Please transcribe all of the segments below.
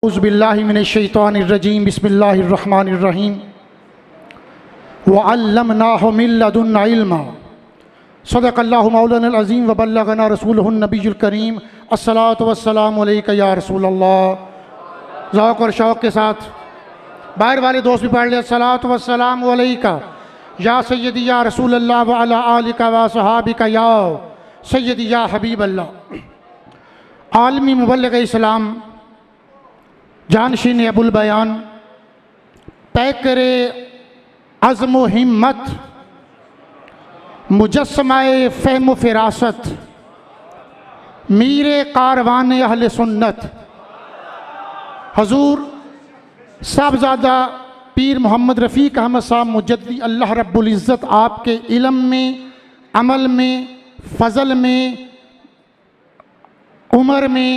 औज़ुबिल्लाहि मिनश्शैतानिर्रजीम बिस्मिल्लाहिर्रहमानिर्रहीम वअल्लमनाहु मिन लदुन्ना इल्मा सदक़ल्लाहु मौलानल अज़ीम व बल्लगना रसूलुहुन नबियुल करीम अस्सलातु वस्सलामु अलैका या रसूलल्लाह। ज़ौक़ और शौक़ के साथ बाहर वाले दोस्त भी पढ़ लिया। अस्सलातु वस्सलामु अलैका या सय्यदी या रसूलल्लाह व अला आलिका व सहाबिका या सय्यदी या हबीबल्लाह। आलमी मुबल्लिग़ इस्लाम जानशीन अबुल बयान पैकरे अज़्म व हिम्मत मुजस्समाए फ़हम फ़िरासत मीरे कारवान अहले सुन्नत हजूर साहबज़ादा पीर मोहम्मद रफ़ीक अहमद साहब मुजद्दी अल्लाह रब्बुल इज़्ज़त आपके इल्म में, अमल में, फ़ज़ल में, उम्र में,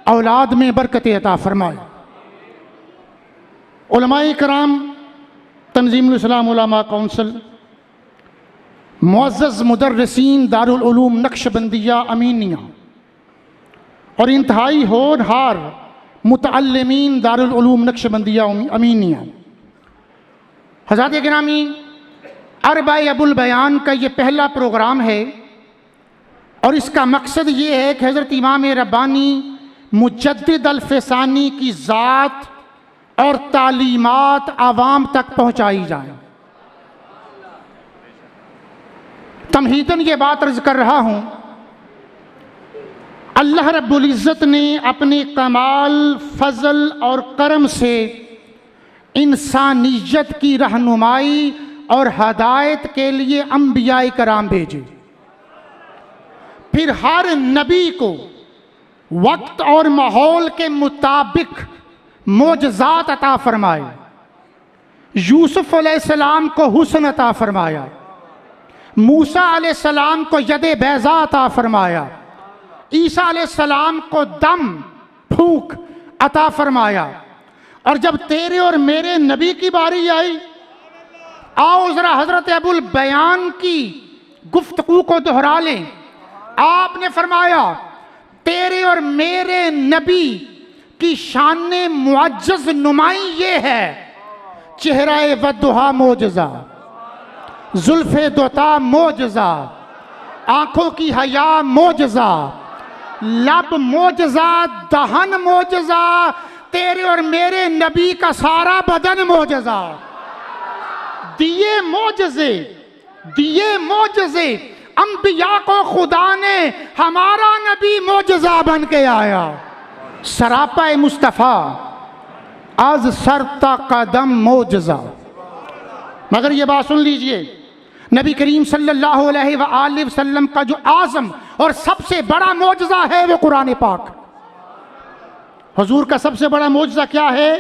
औलाद में बरकत अता फ़रमाए। उलमाए कराम, तंज़ीमुल इस्लाम उलमा कौंसिल, मुअज़्ज़ज़ मुदर्रिसीन दारुल उलूम नक्शबंदिया अमीनिया और इंतहाई होनहार मुतअल्लिमीन दारुल उलूम नक्शबंदिया अमीनिया। हज़रात गिरामी, अरबाए अबुल बयान का ये पहला प्रोग्राम है और इसका मकसद ये है कि हज़रत इमाम रब्बानी मुजद्दिद अल-फ़सानी की ज़ात और तालीमात आवाम तक पहुँचाई जाए। तमहीदन ये बात अर्ज़ कर रहा हूँ, अल्लाह रब्बुल इज़्ज़त ने अपने कमाल, फ़ज़ल और करम से इंसानियत की रहनुमाई और हदायत के लिए अंबियाए कराम भेजे। फिर हर नबी को वक्त और माहौल के मुताबिक मोजज़ात अता फरमाए। यूसुफ अलैहिस्सलाम को हुस्न अता फरमाया, मूसा अलैहिस्सलाम को यदे बैज़ा अता फरमाया, ईसा अलैहिस्सलाम को दम फूंक अता फरमाया। और जब तेरे और मेरे नबी की बारी आई, आओ ज़रा हज़रत अबुल बयान की गुफ्तगू को दोहरा लें। आपने फरमाया तेरे और मेरे नबी की शान मुअज्जज़ नुमाई ये है, चेहराए वद्दुहा मोजज़ा, जुल्फ़े दोता मोजज़ा, आँखों की हया मोजज़ा, लब मोजज़ा, दहन मोजज़ा, तेरे और मेरे नबी का सारा बदन मोजज़ा। दिए मोजज़े अंबिया को खुदा ने हमारा नबी मोजज़ा बन के आया। सरापा मुस्तफ़ा आज सरता कदम मोजज़ा। मगर ये बात सुन लीजिए, नबी करीम सल्लल्लाहु अलैहि वसल्लम का जो आज़म और सबसे बड़ा मोजज़ा है वो कुरान पाक। हुजूर का सबसे बड़ा मोजज़ा क्या है?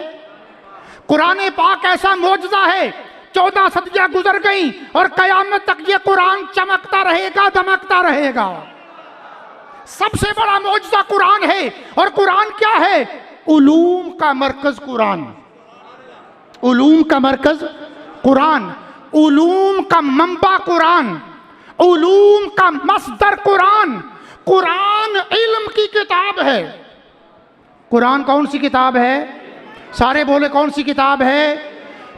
कुरान पाक ऐसा मोजज़ा है, 14 सदियाँ गुजर गई और क़यामत तक ये कुरान चमकता रहेगा, दमकता रहेगा। सबसे बड़ा मोजज़ा कुरान है। और कुरान क्या है? उलूम का मरकज़ कुरान, उलूम का मरकज़ कुरान, उलूम का मंबा कुरान, उलूम का मस्दर कुरान। कुरान इल्म की किताब है। कुरान कौन सी किताब है? सारे बोले कौन सी किताब है?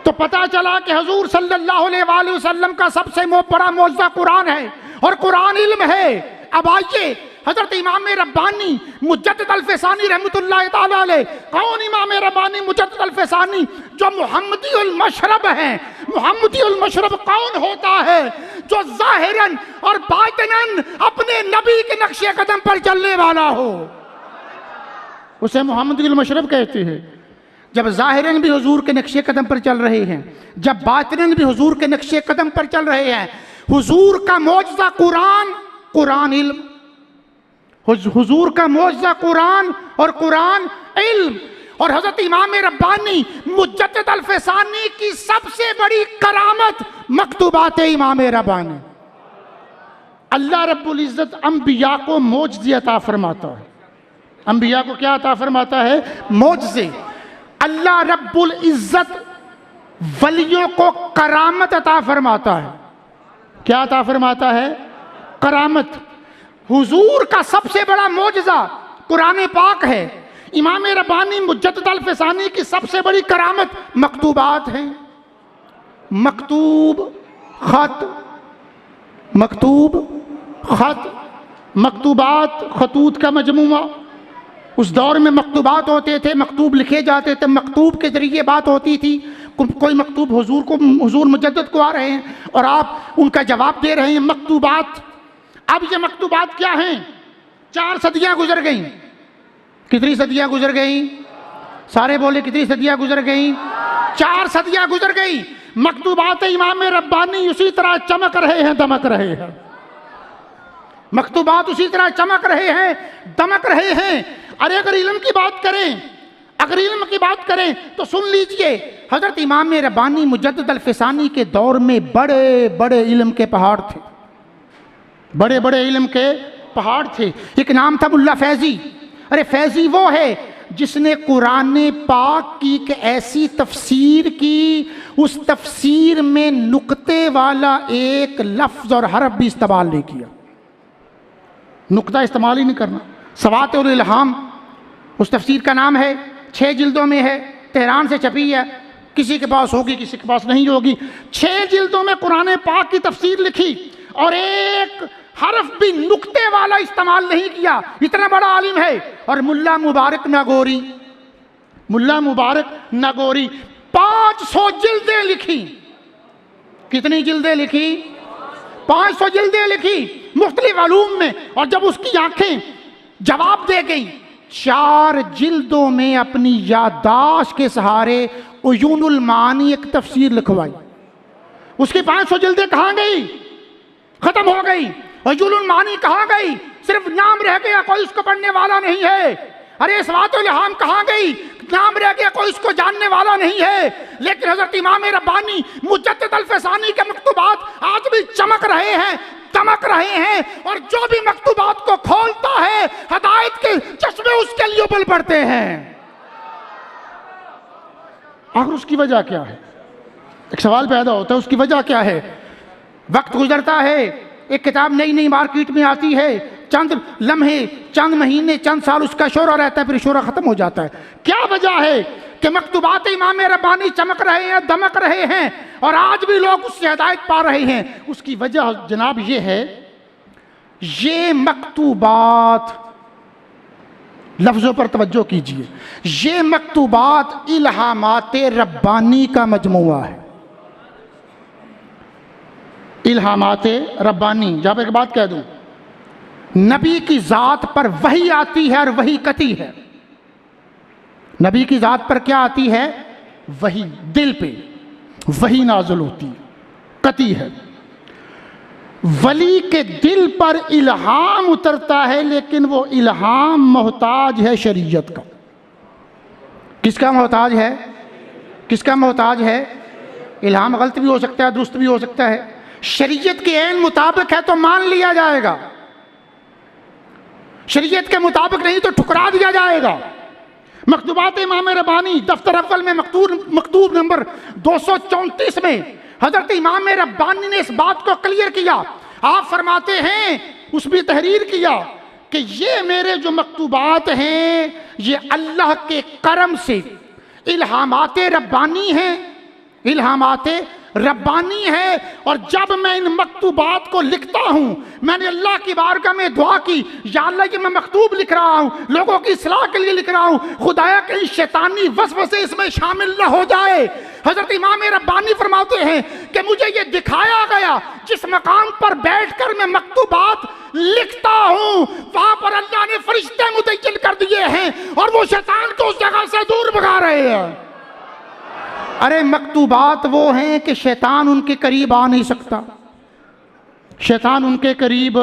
तो पता चला कि हुजूर सल्लल्लाहु अलैहि वसल्लम का सबसे बड़ा मोजज़ा कुरान है और कुरान इल्म है। अब आइए हज़रत इमाम रब्बानी मुजद्दिद अल-फ़सानी रहमतुल्लाह ताला अलैह। कौन इमाम रब्बानी मुजद्दिद अल-फ़सानी? जो मुहम्मदी उल मशरब हैं। मुहम्मदी उल मशरब कौन होता है? जो ज़ाहिरन और बातिनन अपने नबी के नक्शे कदम पर चलने वाला हो, उसे मुहम्मदी उल मशरब कहते हैं। जब ज़ाहिरन भी हुजूर के नक्शे कदम पर चल रहे हैं, जब बातिनन भी हुजूर के नक्शे कदम पर चल रहे हैं। हुजूर का मोजज़ा कुरान, कुरान इल्म। हुजूर का मोजज़ा कुरान और कुरान इल्म। और हज़रत इमाम रब्बानी मुजद्दिद अल-फ़सानी की सबसे बड़ी करामत मकतूबात इमाम रब्बानी। अल्लाह रब्बुल इज़्ज़त अंबिया को मोजज़े अता फरमाता है। अंबिया को क्या अता फरमाता है? मोजज़े। अल्लाह रब्बुल इज़्ज़त वलियों को करामत अता फरमाता है। क्या अता फरमाता है? करामत। हुजूर का सबसे बड़ा मोजज़ा कुरान पाक है इमाम रब्बानी मुजद्दिद अल-फ़सानी की सबसे बड़ी करामत मकतूबात हैं। मकतूब खत, मकतूब खत, मकतूबात खतूत का मजमूआ। उस दौर में मकतूबात होते थे, मकतूब लिखे जाते थे, मकतूब के ज़रिए बात होती थी। कोई मकतूब हुजूर मुजद्दिद को आ रहे हैं और आप उनका जवाब दे रहे हैं, मकतूबात। अब ये मकतूबात क्या हैं? 4 सदियाँ गुजर गई। कितनी सदियाँ गुजर गई? सारे बोले कितनी सदियाँ गुजर गई? 4 सदियाँ गुजर गई। मकतूबात इमाम रब्बानी उसी तरह चमक रहे हैं, दमक रहे हैं। मकतूबात उसी तरह चमक रहे हैं, दमक रहे हैं। अरे अगर इल्म की बात करें, अगर इल्म की बात करें तो सुन लीजिए, हजरत इमाम रब्बानी मुजद्दिद अल-फ़सानी के दौर में बड़े बड़े इल्म के पहाड़ थे, बड़े बड़े इल्म के पहाड़ थे। एक नाम था मुल्ला फैज़ी। अरे फैज़ी वो है जिसने कुरान पाक की एक ऐसी तफसीर की, उस तफसीर में नुक्ते वाला एक लफ्ज़ और हरफ भी इस्तेमाल नहीं किया। नुक्ता इस्तेमाल ही नहीं करना। सवातिउल इल्हाम उस तफसीर का नाम है, 6 जिल्दों में है, तेहरान से छपी है। किसी के पास होगी, किसी के पास नहीं होगी। 6 जिल्दों में कुरान पाक की तफसीर लिखी और एक हरफ भी नुक्ते वाला इस्तेमाल नहीं किया। इतना बड़ा आलिम है। और मुल्ला मुबारक नागौरी, मुल्ला मुबारक नागौरी 500 जिल्दें लिखी। कितनी जिल्दें लिखी? 500 जिल्दें लिखी मुख्तलिफ अलूम में। और जब उसकी आंखें जवाब दे गई, 4 जिल्दों में अपनी याददाश्त के सहारे उयूनुल मानी एक तफसीर लिखवाई। उसकी 500 जिल्दें कहाँ गई? खत्म हो गई। उयूनुल मानी कहाँ गई? सिर्फ नाम रह गया, कोई उसको पढ़ने वाला नहीं है। अरे सवातिउल इल्हाम कहाँ गई? नाम रह गया, कोई उसको जानने वाला नहीं है। लेकिन हजरत इमाम रब्बानी मुजद्दिद अल-फ़सानी के मकतूबात आज भी चमक रहे हैं, दमक रहे हैं। और जो भी मकतूबात को खोलता है, हिदायत के चश्मे उसके लिए उबल पड़ते हैं। आखिर उसकी वजह क्या है? एक सवाल पैदा होता है, उसकी वजह क्या है? वक्त गुजरता है, एक किताब नई नई मार्केट में आती है, चंद लम्हे, चंद महीने, चंद साल उसका शोरा रहता है, फिर शोरा खत्म हो जाता है। क्या वजह है कि मकतूबात इमाम रब्बानी चमक रहे हैं, दमक रहे हैं और आज भी लोग उससे हिदायत पा रहे हैं? उसकी वजह जनाब ये है, ये मकतूबात, लफ्ज़ों पर तवज्जो कीजिए, ये मकतूबात इल्हामात रब्बानी का मजमूआ है। इल्हामात रब्बानी, जहाँ पर एक बात कह दूँ, नबी की ज़ात पर वही आती है और वही कती है। नबी की ज़ात पर क्या आती है? वही, दिल पे वही नाज़िल होती है, कती है। वली के दिल पर इल्हाम उतरता है, लेकिन वो इल्हाम मोहताज है शरीयत का। किसका मोहताज है? किसका मोहताज है? इल्हाम गलत भी हो सकता है, दुरुस्त भी हो सकता है। शरीयत के ऐन मुताबिक है तो मान लिया जाएगा, शरीयत के मुताबिक नहीं तो ठुकरा दिया जाएगा। मकतूबात इमाम रब्बानी दफ्तर अव्वल में मकतूब नंबर 234 में हजरत इमाम रब्बानी ने इस बात को क्लियर किया। आप फरमाते हैं, उसमें तहरीर किया कि ये मेरे जो मकतूबात हैं, ये अल्लाह के करम से इल्हामात रब्बानी हैं, इल्हामात रब्बानी है। और जब मैं इन मकतूबात को लिखता हूँ, मैंने अल्लाह की बारगाह में दुआ की, या अल्लाह कि मैं मकतूब लिख रहा हूँ, लोगों की इस्लाह के लिए लिख रहा हूँ, खुदाया कहीं शैतानी वसवसे इसमें शामिल न हो जाए। हजरत इमाम रब्बानी फरमाते हैं कि मुझे ये दिखाया गया, जिस मकाम पर बैठकर मैं मकतूबात लिखता हूँ, वहां पर अल्लाह ने फरिश्ते मुतय्यन कर दिए हैं और वो शैतान को उस जगह से दूर भगा रहे हैं। अरे मकतूबात वो हैं कि शैतान उनके करीब आ नहीं सकता। शैतान उनके करीब,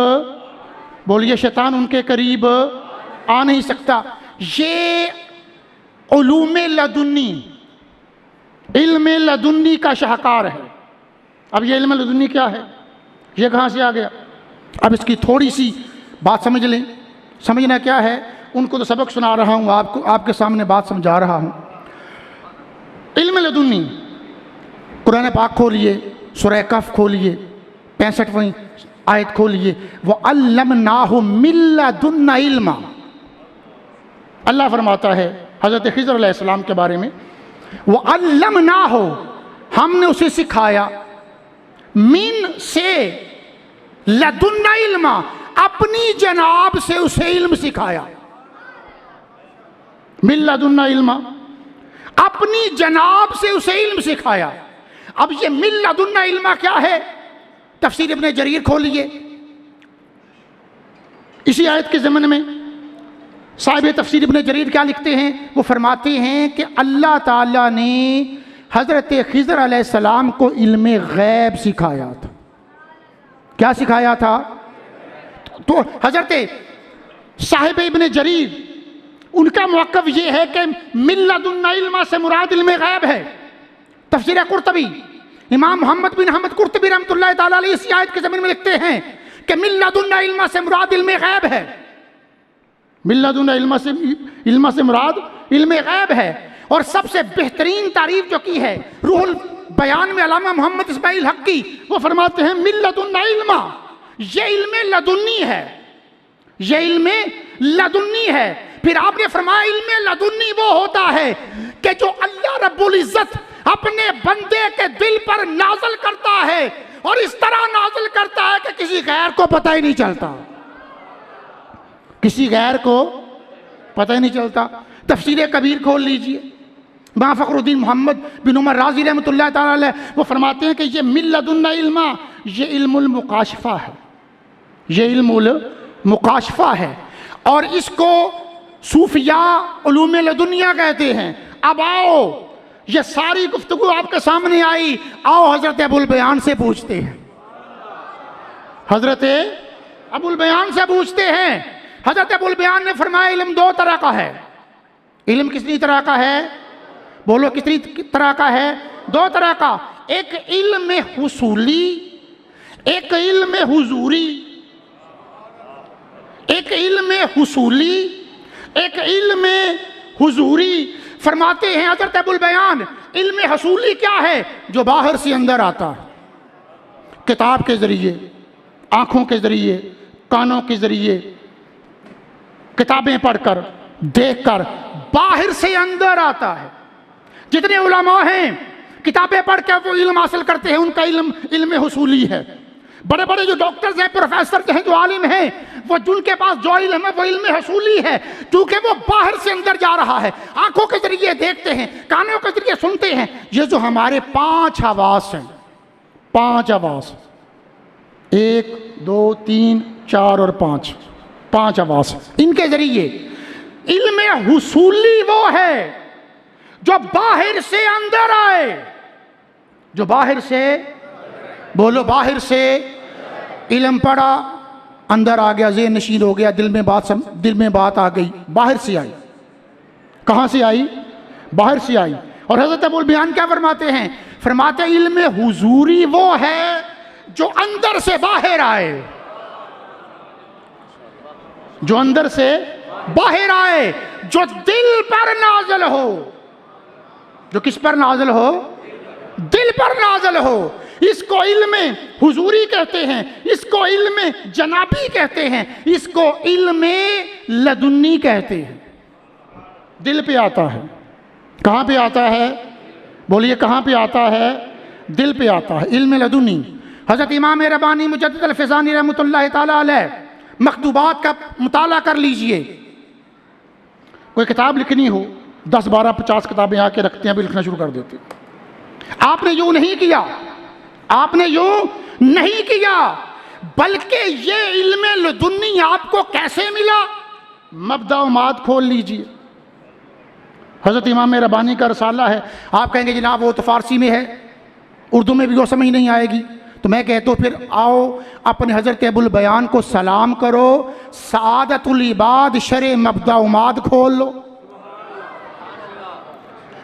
बोलिए, शैतान उनके करीब आ नहीं सकता। ये उलूमे लदुन्नी, इल्म लदुन्नी का शाहकार है। अब ये इल्म लदुन्नी क्या है? ये कहाँ से आ गया? अब इसकी थोड़ी सी बात समझ लें। समझना क्या है? उनको तो सबक सुना रहा हूँ, आपको आपके सामने बात समझा रहा हूँ। इल्म लदुन्नी, कुरान पाक खोलिए, सूरह कफ खोलिए, 65वीं आयत खोलिए, वो अल्लमनाहु मिन लदुन्ना इल्मा। अल्लाह फरमाता है हज़रत खिज़र अलैहिस्सलाम के बारे में, वो अल्लमना हो, हमने उसे सिखाया, मिन से लदुन्ना इल्मा, अपनी जनाब से उसे इल्म सिखाया। मिन लदुन्ना इल्मा, अपनी जनाब से उसे इल्म सिखाया। अब ये मिन लदुन्ना इल्मा क्या है? तफसीर इब्ने जरीर खोलिए। इसी आयत के ज़मन में साहिब तफसीर इब्ने जरीर क्या लिखते हैं? वो फरमाते हैं कि अल्लाह ताला ने हज़रत खिज़र अलैहिस्सलाम को इल्म गैब सिखाया था। क्या सिखाया था? तो हज़रत साहिब इब्ने जरीर उनका मौक़िफ़ ये है कि मिन लदुन्ना इल्मा से मुराद इल्म गैब है। तफसीर कुर्तबी, इमाम मोहम्मद बिन अहमद कुर्तबी रहमतुल्लाह ताला अलैह इसी आयत के ज़मीन में लिखते हैं कि मिन लदुन्ना इल्मा से मुराद इल्म गैब है। मिन लदुन्ना इल्मा से मुराद इल्म गैब है। और सबसे बेहतरीन तारीफ जो की है रूहुल बयान में अल्लामा मोहम्मद इस्माइल हक्की, वो फरमाते हैं मिन लदुन्ना इल्मा, ये इल्म लदुन्नी है, ये इल्म लदुन्नी है। फिर आपने फरमाया इल्म लदुन्नी वो होता है कि जो अल्लाह रब्बुल इज्जत अपने बंदे के दिल पर नाज़िल करता है और इस तरह नाज़िल करता है कि किसी गैर को पता ही नहीं चलता, किसी गैर को पता ही नहीं चलता। तफसीर कबीर खोल लीजिए, मां फ़खरुद्दीन मोहम्मद बिन उमर राज़ी रहमतुल्लाह ताला अलैह वो फरमाते हैं कि ये मिन लदुन्ना इल्मा, ये इल्मुल मुकाशफा है, ये इल्मुल मुकाशफा है। और इसको सूफिया उलूम लदुनिया कहते हैं। अब आओ, ये सारी गुफ्तगू आपके सामने आई, आओ हज़रत अबुल बयान से पूछते हैं, हज़रत अबुल बयान से पूछते हैं। हज़रत अबुल बयान ने फरमाया इल्म दो तरह का है। इल्म कितनी तरह का है? बोलो कितनी तरह का है? दो तरह का। एक इल्म हुसूली, एक इल्म हुजूरी। एक इल्म हुसूली, एक इल्म हुजूरी। फरमाते हैं हज़रत अबुल बयान, इल्म हसूली क्या है? जो बाहर से अंदर आता है, किताब के ज़रिए, आँखों के ज़रिए, कानों के ज़रिए, किताबें पढ़कर, देखकर बाहर से अंदर आता है। जितने उलमा हैं किताबें पढ़ कर वो इल्म हासिल करते हैं, उनका इल्म हुसूली है। बड़े बड़े जो डॉक्टर्स हैं, प्रोफेसर हैं, जो आलिम हैं, वो जिनके पास जो इल्म है वो इल्म हसूली है, क्योंकि वो बाहर से अंदर जा रहा है। आंखों के जरिए देखते हैं, कानों के जरिए सुनते हैं। ये जो हमारे 5 हवास हैं, 5 हवास, 1 2 3 4 और 5 हवास, इनके जरिए इल्म हुसूली वो है जो बाहर से अंदर आए, जो बाहर से, बोलो बाहर से इल्म पढ़ा, अंदर आ गया, ज़हन नशीन हो गया, दिल में बात आ गई, बाहर से आई। कहाँ से आई? बाहर से आई। और हज़रत अबुल बयान क्या फरमाते हैं? फरमाते इल्म हुजूरी वो है जो अंदर से बाहर आए, जो अंदर से बाहर आए, जो दिल पर नाज़िल हो। जो किस पर नाज़िल हो? दिल पर नाज़िल हो। इसको इल्म हुजूरी कहते हैं, इसको इल्म जनाबी कहते हैं, इसको इल्म लदुन्नी कहते हैं। दिल पे आता है। कहाँ पे आता है? बोलिए कहाँ पे आता है? दिल पे आता है, इल्म लदुन्नी। हज़रत इमाम रब्बानी मुजद्दिद अल-फ़िज़ानी रहमतुल्लाह ताला अलैह मकतूबात का मुताला कर लीजिए। कोई किताब लिखनी हो, 10 12 50 किताबें आके रखते हैं, अभी लिखना शुरू कर देते हैं। आपने यूँ नहीं किया, आपने यूँ नहीं किया, बल्कि ये इल्म लदुन्नी आपको कैसे मिला? मब्दा व माद खोल लीजिए। हज़रत इमाम रब्बानी का रसाला है। आप कहेंगे जनाब वो तो फ़ारसी में है, उर्दू में भी वो समझ नहीं आएगी। तो मैं कहता हूँ फिर आओ अपने हज़रत अबुल बयान को सलाम करो, सआदतुल इबाद शरे मब्दा व माद खोल लो।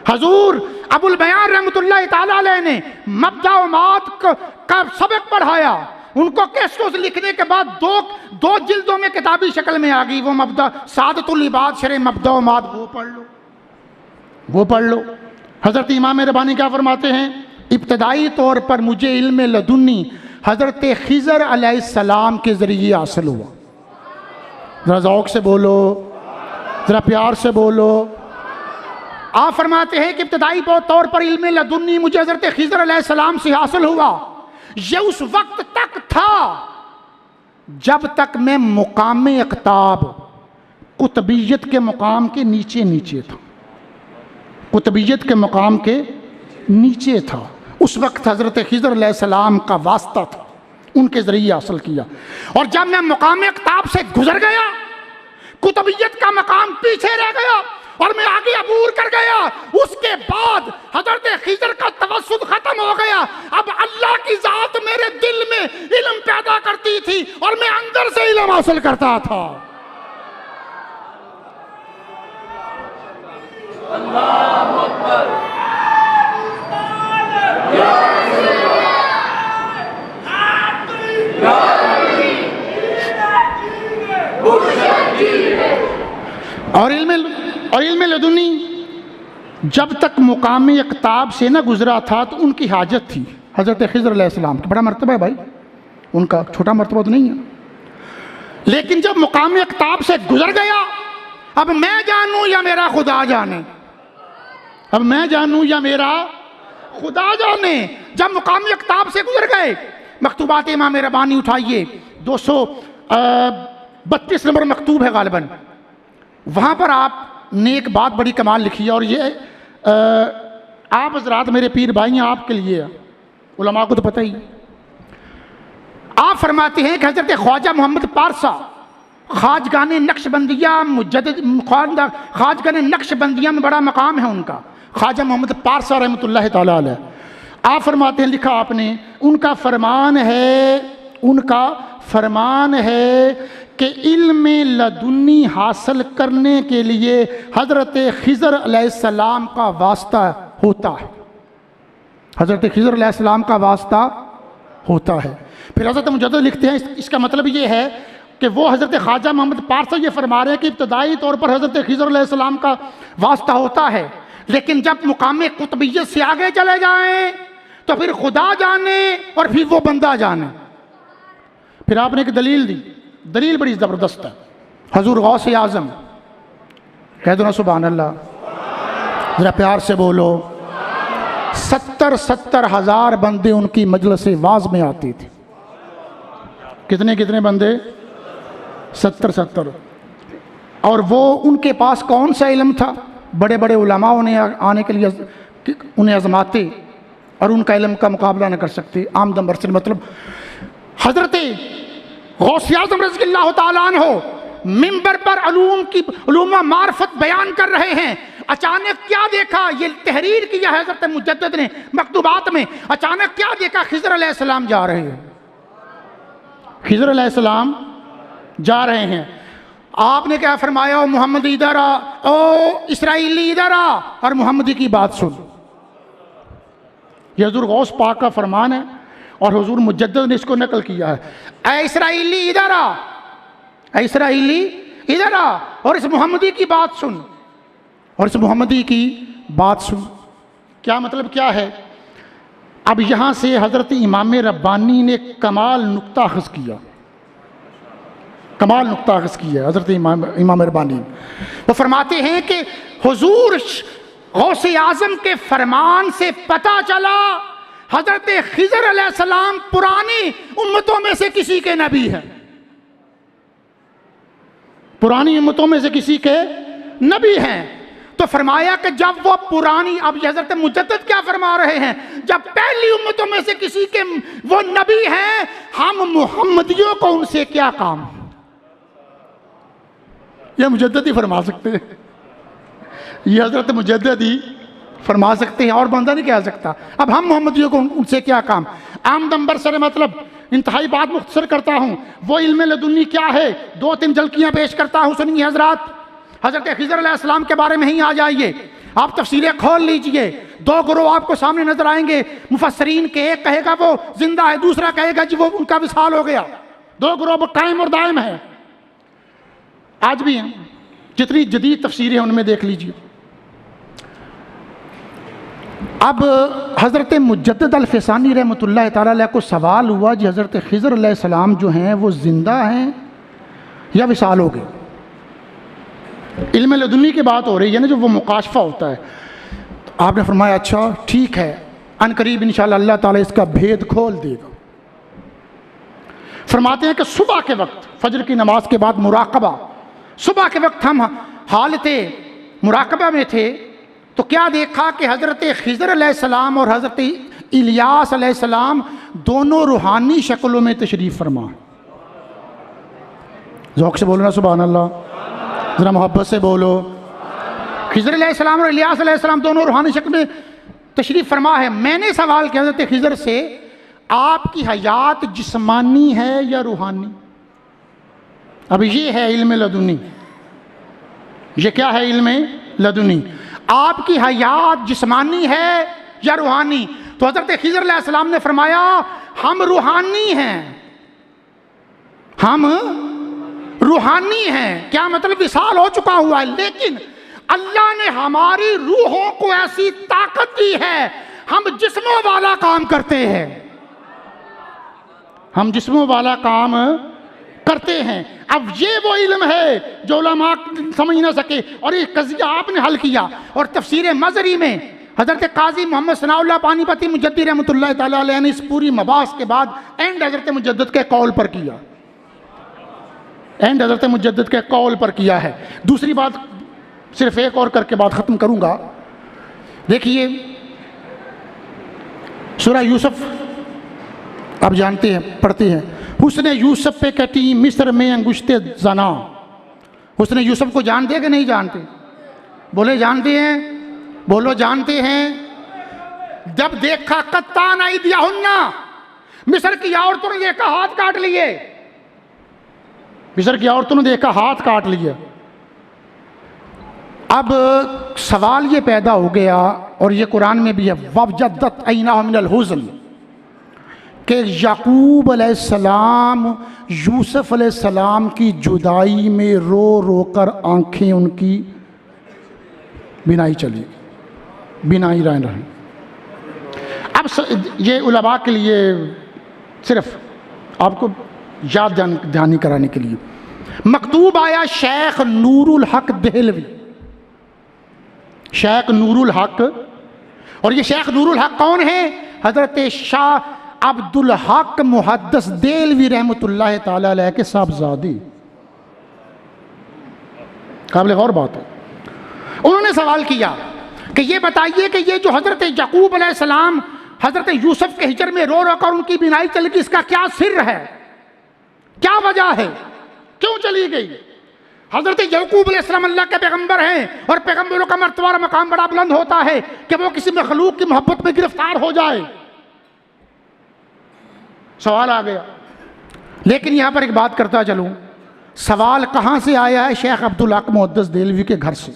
हजूर अबुल बयान रहमतुल्लाह ताला अलैह ने मब्दा व माद का सबक पढ़ाया। उनको कैसों से लिखने के बाद दो जिल्दों में किताबी शक्ल में आ गई। वो मब्दा सआदतुल इबाद शरे मब्दा व माद, वो पढ़ लो, वो पढ़ लो। हज़रत इमाम रब्बानी क्या फरमाते हैं? इब्तदाई तौर पर मुझे इल्म लदुन्नी हज़रत खिज़र अलैहिस्सलाम के ज़रिए हासिल हुआ। ज़रा ज़ौक़ से बोलो, ज़रा प्यार से बोलो। आप फरमाते हैं कि इब्तदाई तौर पर इल्म लदुन्नी मुझे हज़रत खिज़र अलैहिस्सलाम से हासिल हुआ। ये उस वक्त तक था जब तक मैं मुकाम अक़ताब कुतबियत के मुकाम के नीचे नीचे था, कुतबियत के मुकाम के नीचे था। उस वक्त हज़रत खिज़र अलैहिस्सलाम का वास्ता था, उनके ज़रिए हासिल किया। और जब मैं मुकाम अक़ताब से गुजर गया, कुतबियत का मकाम पीछे रह गया और मैं आगे अबूर कर गया, उसके बाद हज़रत खिज़र का तवस्सुत खत्म हो गया। अब अल्लाह की ज़ात मेरे दिल में इल्म पैदा करती थी और मैं अंदर से इल्म हासिल करता था। अल्लाहु अकबर। और इल्म लदुनी जब तक मुकाम अक़ताब से ना गुजरा था तो उनकी हाजत थी हज़रत खिज़र अलैहिस्सलाम की। बड़ा मर्तबा है भाई, उनका छोटा मर्तबा तो नहीं है। लेकिन जब मुकाम अक़ताब से गुजर गया, अब मैं जानूं या मेरा खुदा जाने, अब मैं जानूं या मेरा खुदा जाने। जब मुकाम अक़ताब से गुजर गए, मकतूबात इमाम रब्बानी उठाइए, 232 नंबर मकतूब है गालिबन। वहाँ पर आपने एक बात बड़ी कमाल लिखी है, और ये आप हज़रात मेरे पीर भाई हैं, आपके लिए, उलमा को तो पता ही। आप फरमाते हैं कि हज़रत ख्वाजा मोहम्मद पारसा खाजगाने नक्शबंदिया मुजद्दिद खाजगाने नक्शबंदिया में बड़ा मकाम है उनका, ख्वाजा मोहम्मद पारसा रहमतुल्लाह तआला अलैह। आप फरमाते हैं, लिखा आपने, उनका फरमान है कि इल्म लदुन्नी हासिल करने के लिए हज़रत खिज़र अलैहिस्सलाम का वास्ता होता है, हज़रत खिज़र अलैहिस्सलाम का वास्ता होता है। फिर हज़रत मुजद्दिद लिखते हैं, इसका मतलब ये है कि वो हज़रत ख्वाजा मोहम्मद पारसा ये फरमा रहे हैं कि इब्तदाई तौर पर हज़रत खिज़र अलैहिस्सलाम का वास्ता होता है, लेकिन जब मुकाम कुतबियत से आगे चले जाएं तो फिर खुदा जाने और फिर वो बंदा जाने। फिर आपने एक दलील दी, दलील बड़ी ज़बरदस्त है। हजूर गौस आज़म, कह दो ना सुभान अल्लाह, ज़रा प्यार से बोलो। 70 हज़ार बंदे उनकी मजलिस वाज में आते थे। कितने बंदे? 70। और वो उनके पास कौन सा इल्म था? बड़े बड़े उलमा उन्हें आने के लिए उन्हें आजमाते और उनका इल्म का मुकाबला न कर सकते। आम नंबर से मतलब हज़रत गौस आज़म रज़ियल्लाहु ताला अन्हु मिंबर पर उलूम मार्फत बयान कर रहे हैं। अचानक क्या देखा, ये तहरीर किया है हज़रत मुजद्दिद ने मकतूबात में। अचानक क्या देखा, खिज़र अलैहिस्सलाम जा रहे हैं, खिज़र अलैहिस्सलाम जा रहे हैं। आपने क्या फरमाया, ओ मोहम्मद इधर आ, ओ इसराइली इधर आ और मोहम्मदी की बात सुन। यह हज़ूर गौस पाक का फरमान है और हुजूर मुजद्दिद ने इसको नकल किया है। ऐ इसराइली इधर आ, ऐ इसराइली इधर आ और इस मोहम्मदी की बात सुन, और इस मोहम्मदी की बात सुन। क्या मतलब क्या है? अब यहाँ से हज़रत इमाम रब्बानी ने कमाल नुक्ता अख़ज़ किया, कमाल नुक्ता अख़ज़ किया हज़रत इमाम रब्बानी। वो फरमाते हैं कि हुजूर गौस आज़म के फरमान से पता चला हज़रत खिज़र अलैहिस्सलाम पुरानी उम्मतों में से किसी के नबी हैं, पुरानी उम्मतों में से किसी के नबी हैं। तो फरमाया कि जब वो पुरानी, अब हज़रत मुजद्दिद क्या फरमा रहे हैं, जब पहली उम्मतों में से किसी के वो नबी हैं, हम मुहम्मदियों को उनसे क्या काम? यह मुजद्दिद ही फरमा सकते हैं, ये हज़रत मुजद्दिद ही फरमा सकते हैं और बंदा नहीं कह सकता। अब हम मोहम्मदियों को उनसे क्या काम? आम नंबर से मतलब इंतहाई बात मुख्तसर करता हूँ। वो इल्म लदुन्नी क्या है, 2-3 झलकियाँ पेश करता हूँ, सुनिए हज़रात। हज़रत खिज़र अलैहिस्सलाम के बारे में ही आ जाइए, आप तफसीरें खोल लीजिए। 2 गिरोह आपको सामने नजर आएंगे मुफस्सरीन के, एक कहेगा वो जिंदा है, दूसरा कहेगा जी वो उनका विसाल हो गया। 2 गिरोह कायम और दायम है, आज भी हैं। जितनी जदीद तफसीरें हैं उनमें देख लीजिए। अब हज़रत मुजद्दिद अल-फ़िसानी रहमतुल्लाह ताला अलैह को सवाल हुआ जी हज़रत खिज़र अलैहिस्सलाम जो हैं वो ज़िंदा हैं या विसाल हो गए? इल्म लदुनी की बात हो रही है ना, जो वो मुकाशफा होता है। तो आपने फरमाया अच्छा ठीक है, अनकरीब इंशाअल्लाह अल्लाह ताला इसका भेद खोल देगा। फरमाते हैं कि सुबह के वक्त फजर की नमाज के बाद मुराकबा, सुबह के वक्त हम हालते मुराकबा में थे तो क्या देखा कि हज़रत खिज़र अलैहिस्सलाम और हज़रत इलियास अलैहिस्सलाम दोनों रूहानी शक्लों में तशरीफ़ फरमा। ज़ौक़ से बोलो ना सुभान अल्लाह, ज़रा मोहब्बत से बोलो। खिज़र अलैहिस्सलाम और इलियास अलैहिस्सलाम दोनों रूहानी शक्ल में तशरीफ़ फरमा है। मैंने सवाल किया हज़रत खिज़र से, आपकी हयात जिस्मानी है या रूहानी? अब ये है इल्म लदुनी, ये क्या है इल्म लदुनी? आपकी हयात जिस्मानी है या रूहानी? तो हज़रत खिज़र अलैहिस्सलाम ने फरमाया हम रूहानी हैं, हम रूहानी हैं। क्या मतलब? विसाल हो चुका हुआ है, लेकिन अल्लाह ने हमारी रूहों को ऐसी ताकत दी है, हम जिस्मों वाला काम करते हैं, हम जिस्मों वाला काम करते हैं। अब ये वो इल्म है जो उलमा समझ ना सके, और ये कज़िया आपने हल किया। और तफसीर मज़री में हज़रत काजी मोहम्मद सनाउल्लाह पानीपती मुजद्दिद रहमतुल्लाह तआला अलैह ने इस पूरी मबास के बाद एंड हज़रत मुजद्दिद के कौल पर किया, एंड हज़रत मुजद्दिद के कौल पर किया है। दूसरी बात सिर्फ एक और करके बात ख़त्म करूँगा। देखिए सूरह यूसुफ आप जानते हैं, पढ़ते हैं, हुस्ने यूसुफ पे कटी मिस्र में अंगुश्ते जना। हुस्ने यूसुफ को जानते हैं कि नहीं जानते? बोले जानते हैं, बोलो जानते हैं। जब देखा कत्ता नहीं दिया हुन्ना, मिस्र की औरतों ने देखा हाथ काट लिए, मिस्र की औरतों ने देखा हाथ काट लिया। अब सवाल ये पैदा हो गया, और ये कुरान में भी है, वजद्दत ऐना मिनल हुज़्न, कि याकूब अलैहिस्सलाम यूसुफ अलैहिस्सलाम की जुदाई में रो रो कर आँखें उनकी बिनाई चली, बिनाई रही। अब ये उलमा के लिए सिर्फ आपको याद दहानी कराने के लिए मकतूब आया शेख नूरुल हक देहलवी, शेख नूरुल हक। और ये शेख नूरुल हक कौन है? हज़रत शाह अब्दुल हक मुहद्दिस देहलवी रहमतुल्लाह ताला अलैह के साहबजादी। काबिल गौर बात है। उन्होंने सवाल किया कि ये बताइए कि ये जो हज़रत याकूब अलैहिस्सलाम हज़रत यूसुफ के हिजर में रो रो कर उनकी बिनाई चली गई, इसका क्या सिर है, क्या वजह है, क्यों चली गई? हज़रत याकूब अलैहिस्सलाम अल्लाह के पैगंबर हैं, और पैगंबरों का मर्तबा और मकाम बड़ा बुलंद होता है कि वो किसी मखलूक की मोहब्बत में गिरफ्तार हो जाए। सवाल आ गया। लेकिन यहाँ पर एक बात करता चलूँ, सवाल कहाँ से आया है? शेख अब्दुल हक मुहद्दिस देहलवी के घर से,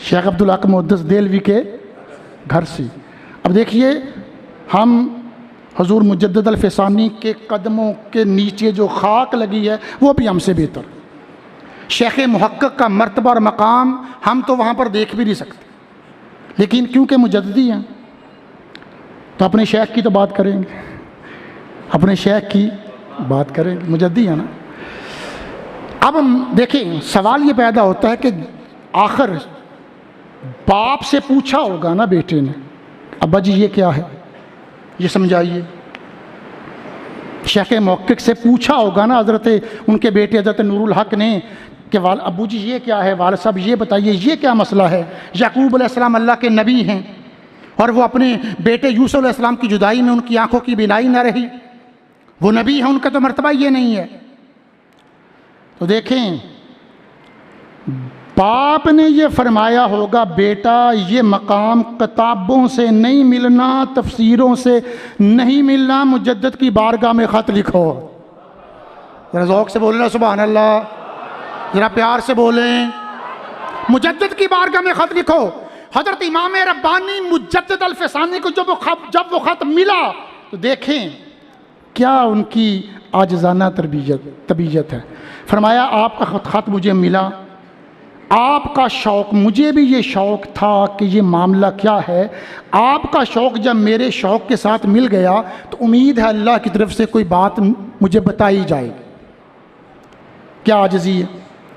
शेख अब्दुल हक मुहद्दिस देहलवी के घर से। अब देखिए, हम हुजूर मुजद्दिद अल-फ़सानी के कदमों के नीचे जो खाक लगी है वो भी हमसे बेहतर। शेख मुहक्किक का मर्तबा और मकाम हम तो वहाँ पर देख भी नहीं सकते, लेकिन क्योंकि मुजद्दिदी हैं तो अपने शेख की तो बात करेंगे, अपने शेख की बात करेंगे, मुजद्दी है ना। अब हम देखें, सवाल ये पैदा होता है कि आखिर बाप से पूछा होगा ना बेटे ने, अब्बा जी ये क्या है, ये समझाइए। शेख मुहक्किक से पूछा होगा ना हज़रत उनके बेटे हज़रत नूरुल हक ने कि अब्बू जी ये क्या है, वालिद साहब ये बताइए ये क्या मसला है। याकूब अलैहिस्सलाम अल्लाह के नबी हैं, और वो अपने बेटे यूसुफ अलैहिस्सलाम की जुदाई में उनकी आंखों की बिनाई ना रही, वो नबी है, उनका तो मर्तबा ये नहीं है। तो देखें, बाप ने ये फरमाया होगा बेटा ये मकाम किताबों से नहीं मिलना, तफसीरों से नहीं मिलना, मुजद्दिद की बारगाह में ख़त लिखो। ज़रा ज़ौक़ से बोले ना सुभान अल्लाह, ज़रा प्यार से बोलें, मुजद्दिद की बारगाह में ख़त लिखो। हज़रत इमाम रब्बानी मुजद्दिद अल-फ़सानी को जब वो ख़त मिला तो देखें क्या उनकी आजिज़ाना तबीयत है। फरमाया आपका ख़त मुझे मिला, आपका शौक़, मुझे भी ये शौक़ था कि ये मामला क्या है। आपका शौक़ जब मेरे शौक़ के साथ मिल गया तो उम्मीद है अल्लाह की तरफ से कोई बात मुझे बताई जाएगी। क्या आजिज़ी है,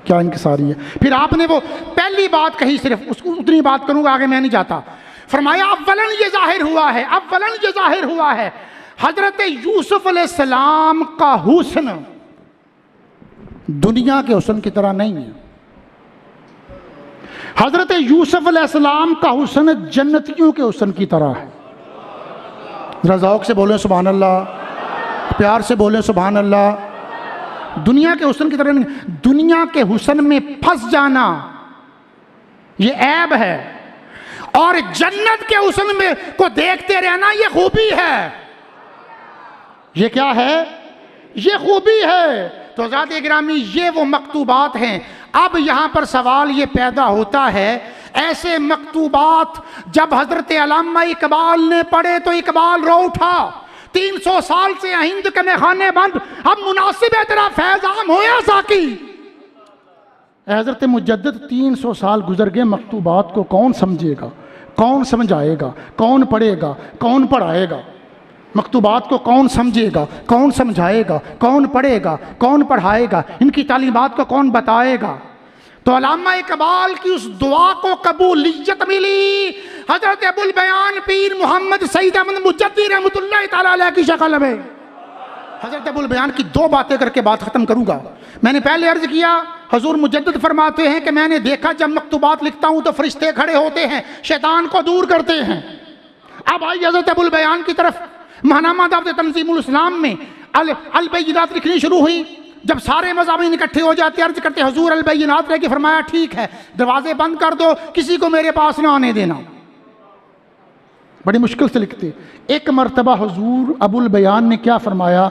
क्या इनकिसारी है। फिर आपने वो पहली बात कही, सिर्फ उसको उतनी बात करूंगा, आगे मैं नहीं जाता। फरमाया अव्वलन ये जाहिर हुआ है, अव्वलन ये जाहिर हुआ है हजरत यूसुफ अलैहिस्सलाम का हुस्न दुनिया के हुस्न की तरह नहीं है। हजरत यूसुफ अलैहिस्सलाम का हुस्न जन्नतियों के हुस्न की तरह है। जरा ज़ौक़ से बोलें सुभान अल्लाह, प्यार से बोलें सुभान अल्लाह। दुनिया के हुस्न की तरह नहीं, दुनिया के हुस्न में फंस जाना ये ऐब है, और जन्नत के हुस्न में को देखते रहना ये खूबी है। ये क्या है? ये खूबी है। तो ज़ात गिरामी ये वो मकतूबात हैं। अब यहाँ पर सवाल ये पैदा होता है, ऐसे मकतूबात जब हजरत अल्लामा इकबाल ने पढ़े तो इकबाल रो उठा। 300 साल से हिंद के में खाने बंद, अब मुनासिब है तेरा फैज़ आम होया साकी। हजरत मुजद्दिद 300 साल गुजर गए, मकतूबात को कौन समझेगा, कौन समझाएगा, कौन पढ़ेगा, कौन पढ़ाएगा? मकतूबात को कौन समझेगा, कौन समझाएगा, कौन पढ़ेगा, कौन पढ़ाएगा? इनकी तालीमात को कौन बताएगा? तो अल्लामा इकबाल की उस दुआ को कबूलियत मिली हजरत अबुल बयान पीर मोहम्मद सईद अहमद मुजद्दी रहमतुल्लाह तआला अलैह की शक्ल में। हजरत अबुल बयान की दो बातें करके बात खत्म करूंगा। मैंने पहले अर्ज किया, हजूर मुजद्दिद फरमाते हैं कि मैंने देखा जब मकतूबात लिखता हूं तो फरिश्ते खड़े होते हैं, शैतान को दूर करते हैं। अब आई हजरत अबुल बयान की तरफ। महनामा दावत तंजीमुल इस्लाम में अल बैयिनात लिखनी शुरू हुई। जब सारे मज़ामीन इकट्ठे हो जाते, अर्ज करते हजूर अल बैयिनात रह के फरमाया ठीक है, दरवाजे बंद कर दो, किसी को मेरे पास ना आने देना। बड़ी मुश्किल से लिखते। एक मरतबा हजूर अबुल बयान ने क्या फरमाया,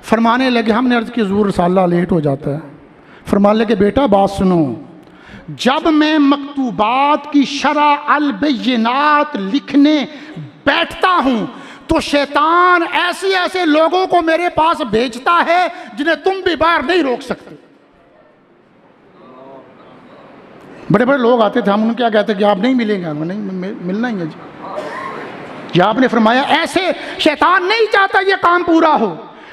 फरमाने लगे, हमने अर्ज की हजूर रसाला लेट हो जाता है। फरमाने लगे बेटा बात सुनो, जब मैं मकतूबात की शरह अल बैयिनात लिखने बैठता हूं तो शैतान ऐसे ऐसे लोगों को मेरे पास भेजता है जिन्हें तुम भी बाहर नहीं रोक सकते। बड़े बड़े लोग आते थे, हम उन्हें क्या कहते कि आप नहीं मिलेंगे, नहीं मिलना ही है जी। आपने फरमाया ऐसे शैतान नहीं चाहता ये काम पूरा हो।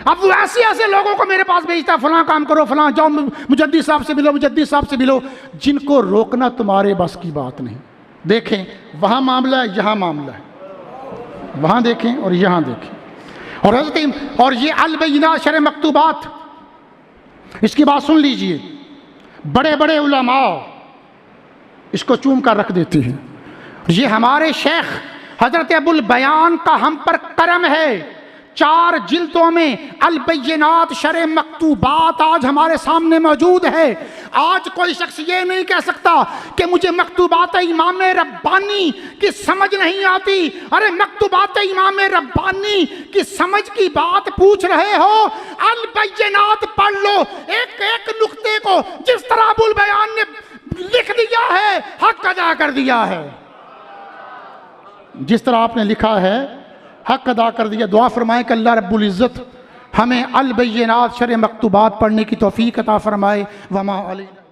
अब वो ऐसे ऐसे लोगों को मेरे पास भेजता, फलां काम करो, फलां जाओ, मुजद्दी साहब से मिलो, मुजद्दी साहब से मिलो, जिनको रोकना तुम्हारे बस की बात नहीं। देखें वहां मामला है, यहाँ मामला है, वहां देखें और यहां देखें। और ये अल बैयिनात शरह मकतूबात, इसकी बात सुन लीजिए। बड़े बड़े उलमा इसको चूम कर रख देते हैं। ये हमारे शेख हजरत अबुल बयान का हम पर करम है। 4 जिल्दों में अल बैयिनात शरह मकतूबात आज हमारे सामने मौजूद है। आज कोई शख्स ये नहीं कह सकता कि मुझे मकतूबात इमाम रब्बानी की समझ नहीं आती। अरे मकतूबात इमाम रब्बानी की समझ की बात पूछ रहे हो, अल बैयिनात पढ़ लो, एक एक नुक्ते को जिस तरह अबुल बयान ने लिख दिया है, हक अदा कर दिया है। जिस तरह आपने लिखा है हक अदा कर दिया। दुआ फरमाएं कि अल्लाह रब्बुल इज़्ज़त हमें अल बैयिनात शरह मकतूबात पढ़ने की तौफीक अता फरमाए। वमा अलैना।